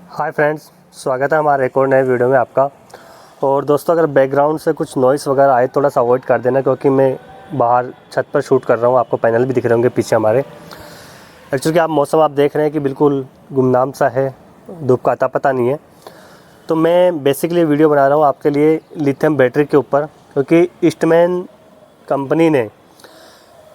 Hi friends, स्वागत है हमारे एक और नए वीडियो में आपका। और दोस्तों, अगर बैकग्राउंड से कुछ नॉइस वगैरह आए थोड़ा सा अवॉइड कर देना, क्योंकि मैं बाहर छत पर शूट कर रहा हूँ। आपको पैनल भी दिख रहे होंगे पीछे हमारे। एक्चुअली आप मौसम आप देख रहे हैं कि बिल्कुल गुमनाम सा है, धूप का अता पता नहीं है। तो मैं बेसिकली वीडियो बना रहा हूँ आपके लिए लिथियम बैटरी के ऊपर, क्योंकि ईस्टमैन कंपनी ने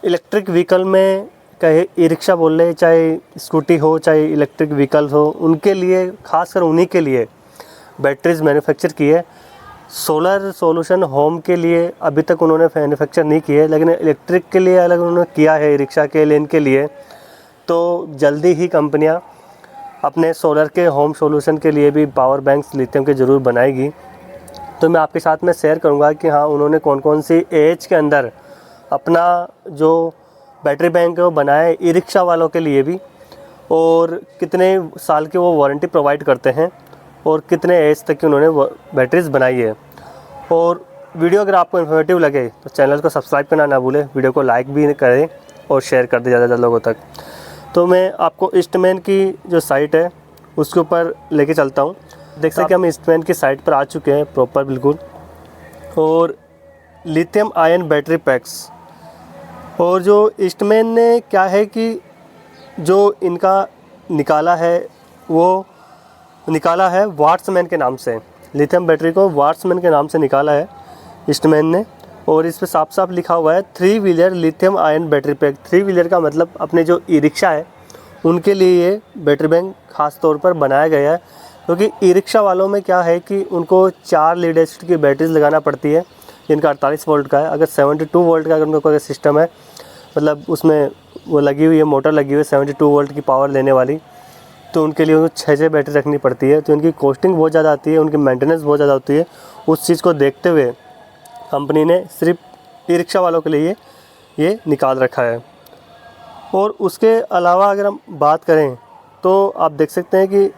इलेक्ट्रिक व्हीकल में, चाहे ई रिक्शा बोल ले, चाहे स्कूटी हो, चाहे इलेक्ट्रिक व्हीकल हो, उनके लिए, खासकर उन्हीं के लिए बैटरीज मैन्युफैक्चर की है। सोलर सॉल्यूशन होम के लिए अभी तक उन्होंने मैन्युफैक्चर नहीं की है, लेकिन इलेक्ट्रिक के लिए अलग उन्होंने किया है, ई रिक्शा के लिए, इनके लिए। तो जल्दी ही कंपनियां अपने सोलर के होम सॉल्यूशन के लिए भी पावर बैंक्स लिथियम के ज़रूर बनाएगी। तो मैं आपके साथ में शेयर करूंगा कि हाँ, उन्होंने कौन कौन सी एज के अंदर अपना जो बैटरी बैंक है वो बनाया है ई रिक्शा वालों के लिए भी, और कितने साल की वो वारंटी प्रोवाइड करते हैं, और कितने एज तक की उन्होंने बैटरीज बनाई है। और वीडियो अगर आपको इन्फॉर्मेटिव लगे तो चैनल को सब्सक्राइब करना ना भूलें, वीडियो को लाइक भी करें और शेयर कर दें ज़्यादा से ज़्यादा लोगों तक। तो मैं आपको ईस्टमैन की जो साइट है उसके ऊपर लेके चलता हूँ। देख सकते हैं हम ईस्टमैन की साइट पर आ चुके हैं प्रॉपर बिल्कुल। और लिथियम आयन बैटरी पैक्स, और जो ईस्टमैन ने क्या है कि जो इनका निकाला है वो निकाला है वाट्समैन के नाम से। लिथियम बैटरी को वाट्समैन के नाम से निकाला है ईस्टमैन ने। और इस पर साफ साफ लिखा हुआ है 3 wheeler lithium ion battery pack. 3 wheeler का मतलब अपने जो ई रिक्शा है उनके लिए ये बैटरी बैंक खास तौर पर बनाया गया है, क्योंकि ई रिक्शा वालों में क्या है कि उनको 4 लीड एसिड की बैटरीज लगाना पड़ती है, जिनका 48 वोल्ट का है। अगर 72 वोल्ट का अगर उनका कोई सिस्टम है, मतलब उसमें वो लगी हुई है, मोटर लगी हुई है 72 वोल्ट की पावर लेने वाली, तो उनके लिए उनको 6 बैटरी रखनी पड़ती है। तो उनकी कॉस्टिंग बहुत ज़्यादा आती है, उनकी मेंटेनेंस बहुत ज़्यादा होती है। उस चीज़ को देखते हुए कंपनी ने सिर्फ ई रिक्शा वालों के लिए ये निकाल रखा है। और उसके अलावा अगर हम बात करें तो आप देख सकते हैं कि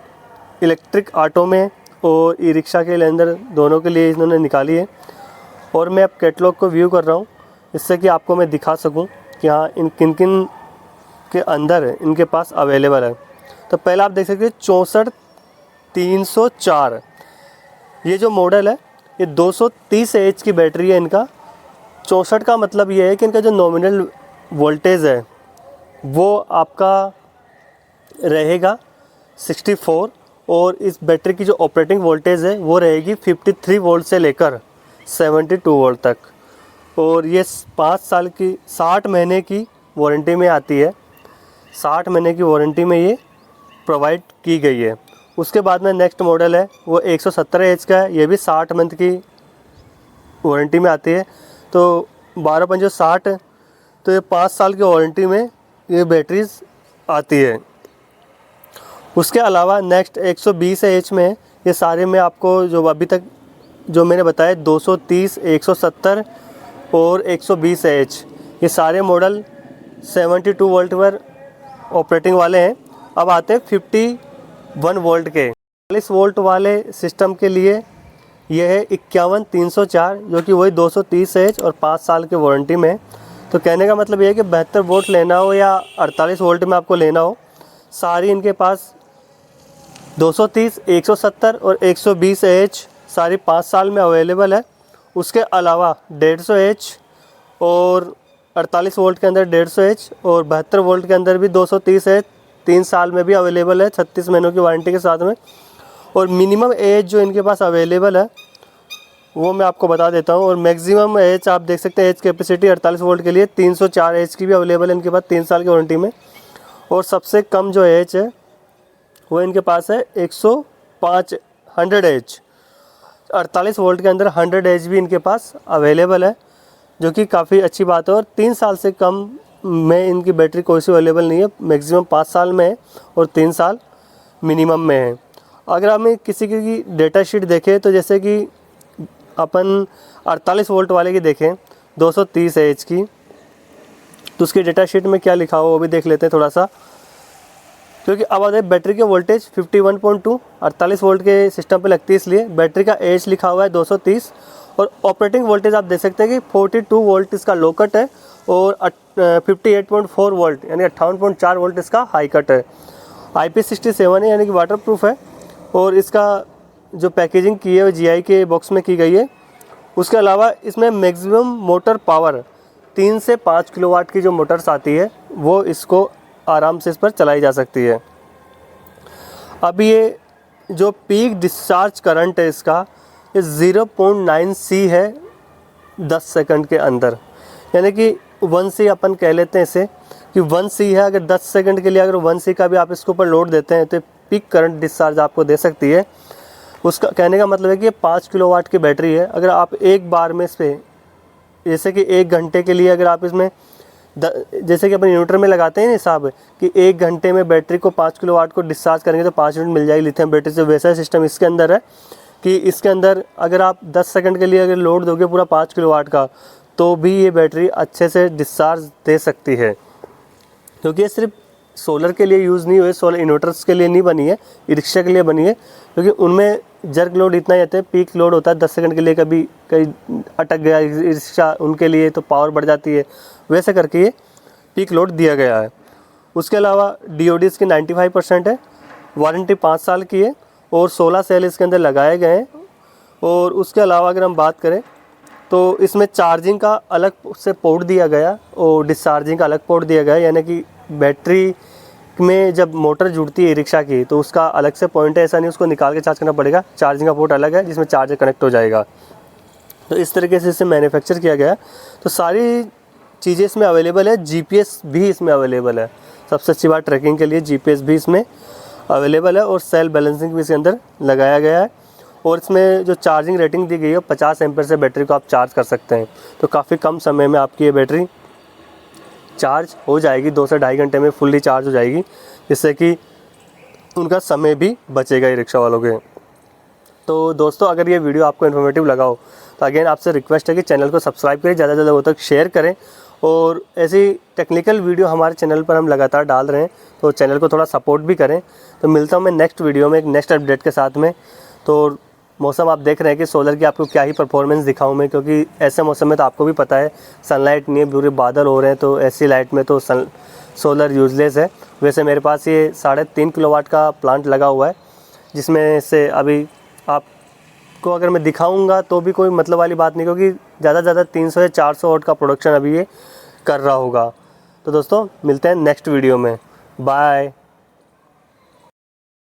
इलेक्ट्रिक ऑटो में और ई रिक्शा के अंदर दोनों के लिए इन्होंने निकाली है। और मैं अब कैटलॉग को व्यू कर रहा हूँ, इससे कि आपको मैं दिखा सकूँ कि हाँ, इन किन किन के अंदर इनके पास अवेलेबल है। तो पहला आप देख सकते हैं 64-304, ये जो मॉडल है ये 230 एच की बैटरी है इनका। 64 का मतलब ये है कि इनका जो नॉमिनल वोल्टेज है वो आपका रहेगा 64, और इस बैटरी की जो ऑपरेटिंग वोल्टेज है वो रहेगी 53 वोल्ट से लेकर 72 वोल्ट तक। और ये 5 साल की 60 महीने की वारंटी में आती है। 60 महीने की वारंटी में ये प्रोवाइड की गई है। उसके बाद में नेक्स्ट मॉडल है वो 117 एच का है, ये भी 60 मंथ की वारंटी में आती है। तो 12×5 = 60, तो ये 5 साल की वारंटी में ये बैटरीज आती है। उसके अलावा नेक्स्ट 120 एच में, ये सारे में आपको जो अभी तक जो मैंने बताया 230, 170 और 120 एच, ये सारे मॉडल 72 वोल्ट पर ऑपरेटिंग वाले हैं। अब आते हैं 51 वोल्ट के। 40 वोल्ट वाले सिस्टम के लिए ये है 51304, जो कि वही 230 एच और 5 साल के वारंटी में। तो कहने का मतलब ये है कि 72 वोल्ट लेना हो या 48 वोल्ट में आपको लेना हो, सारी इनके पास 230, 170 और 120 एच सारी 5 साल में अवेलेबल है। उसके अलावा 150 एच और 48 वोल्ट के अंदर 150 एच और 72 वोल्ट के अंदर भी 230 एच 3 साल में भी अवेलेबल है, 36 महीनों की वारंटी के साथ में। और मिनिमम एज जो इनके पास अवेलेबल है वो मैं आपको बता देता हूँ। और मैक्सिमम एज आप देख सकते हैं, एज कैपेसिटी 48 वोल्ट के लिए 304 एच की भी अवेलेबल है इनके पास 3 साल की वारंटी में। और सबसे कम जो एच है वो इनके पास है 105 100 एच। 48 वोल्ट के अंदर 100 एच भी इनके पास अवेलेबल है, जो कि काफ़ी अच्छी बात है। और 3 साल से कम में इनकी बैटरी कोई सी अवेलेबल नहीं है, मैक्सिमम 5 साल में है और 3 साल मिनिमम में है। अगर हमें किसी की डेटा शीट देखें तो जैसे कि अपन 48 वोल्ट वाले की देखें 230 एच की, तो उसकी डेटा शीट में क्या लिखा हुआ वो भी देख लेते हैं थोड़ा सा। क्योंकि अब आते बैटरी के वोल्टेज 51.2 48 वोल्ट के सिस्टम पे लगती है, इसलिए बैटरी का एज लिखा हुआ है 230। और ऑपरेटिंग वोल्टेज आप देख सकते हैं कि 42 वोल्ट इसका लो कट है और 58.4 वोल्ट यानी 58.4 वोल्ट इसका हाई कट है। IP67 है, यानी कि वाटर प्रूफ है। और इसका जो पैकेजिंग की है वो GI के बॉक्स में की गई है। उसके अलावा इसमें मैक्सिमम मोटर पावर 3 से 5 किलोवाट की जो मोटर्स आती है वो इसको आराम से इस पर चलाई जा सकती है। अब ये जो पीक डिस्चार्ज करंट है इसका ये 0.9 C है 10 सेकंड के अंदर, यानी कि 1 C अपन कह लेते हैं इसे कि 1 C है। अगर 10 सेकंड के लिए अगर 1 C का भी आप इसके ऊपर लोड देते हैं तो पीक करंट डिस्चार्ज आपको दे सकती है। उसका कहने का मतलब है कि ये 5 किलोवाट की बैटरी है। अगर आप एक बार में इस पर जैसे कि 1 घंटे के लिए अगर आप इसमें जैसे कि अपन इन्वर्टर में लगाते हैं ना हिसाब कि 1 घंटे में बैटरी को 5 किलोवाट को डिस्चार्ज करेंगे तो 5 यूनिट मिल जाएगी लिथियम बैटरी से, वैसा सिस्टम इसके अंदर है कि इसके अंदर अगर आप 10 सेकंड के लिए अगर लोड दोगे पूरा 5 किलोवाट का तो भी ये बैटरी अच्छे से डिस्चार्ज दे सकती है। क्योंकि ये सिर्फ सोलर के लिए यूज़ नहीं हुई, सोलर इन्वर्टर्स के लिए नहीं बनी है, ई रिक्शा के लिए बनी है। क्योंकि उनमें जर्क लोड इतना ही आता है, पीक लोड होता है 10 सेकंड के लिए, कभी कहीं अटक गया ई रिक्शा उनके लिए तो पावर बढ़ जाती है, वैसे करके ये पीक लोड दिया गया है। उसके अलावा DOD इसकी 95% है, वारंटी 5 साल की है और 16 सेल इसके अंदर लगाए गए हैं। और उसके अलावा अगर हम बात करें तो इसमें चार्जिंग का अलग से पोर्ट दिया गया और डिस्चार्जिंग का अलग पोर्ट दिया गया, यानी कि बैटरी में जब मोटर जुड़ती है रिक्शा की तो उसका अलग से पॉइंट है, ऐसा नहीं उसको निकाल के चार्ज करना पड़ेगा। चार्जिंग का पोर्ट अलग है जिसमें चार्जर कनेक्ट हो जाएगा। तो इस तरीके से इसे मैन्युफैक्चर किया गया है। तो सारी चीज़ें इसमें अवेलेबल है, GPS भी इसमें अवेलेबल है। सबसे अच्छी बात ट्रैकिंग के लिए GPS भी इसमें अवेलेबल है और सेल बैलेंसिंग भी इसके अंदर लगाया गया है। और इसमें जो चार्जिंग रेटिंग दी गई है 50 एम्पीयर से बैटरी को आप चार्ज कर सकते हैं। तो काफ़ी कम समय में आपकी ये बैटरी चार्ज हो जाएगी, 2 से ढाई घंटे में फुल्ली चार्ज हो जाएगी, जिससे कि उनका समय भी बचेगा ई रिक्शा वालों के। तो दोस्तों अगर ये वीडियो आपको इन्फॉर्मेटिव लगा हो तो अगेन आपसे रिक्वेस्ट है कि चैनल को सब्सक्राइब करें, ज़्यादा से ज़्यादा वो तक शेयर करें। और ऐसी टेक्निकल वीडियो हमारे चैनल पर हम लगातार डाल रहे हैं, तो चैनल को थोड़ा सपोर्ट भी करें। तो मिलता हूँ मैं नेक्स्ट वीडियो में एक नेक्स्ट अपडेट के साथ में। तो मौसम आप देख रहे हैं कि सोलर की आपको क्या ही परफॉर्मेंस दिखाऊं मैं, क्योंकि ऐसे मौसम में तो आपको भी पता है सनलाइट नहीं है, पूरे बादल हो रहे हैं, तो ऐसी लाइट में तो सोलर यूजलेस है। वैसे मेरे पास ये 3.5 किलोवाट का प्लांट लगा हुआ है, जिसमें से अभी आपको अगर मैं दिखाऊंगा तो भी कोई मतलब वाली बात नहीं, क्योंकि ज़्यादा से ज़्यादा 300 या 400 वाट का प्रोडक्शन अभी ये कर रहा होगा। तो दोस्तों मिलते हैं नेक्स्ट वीडियो में, बाय।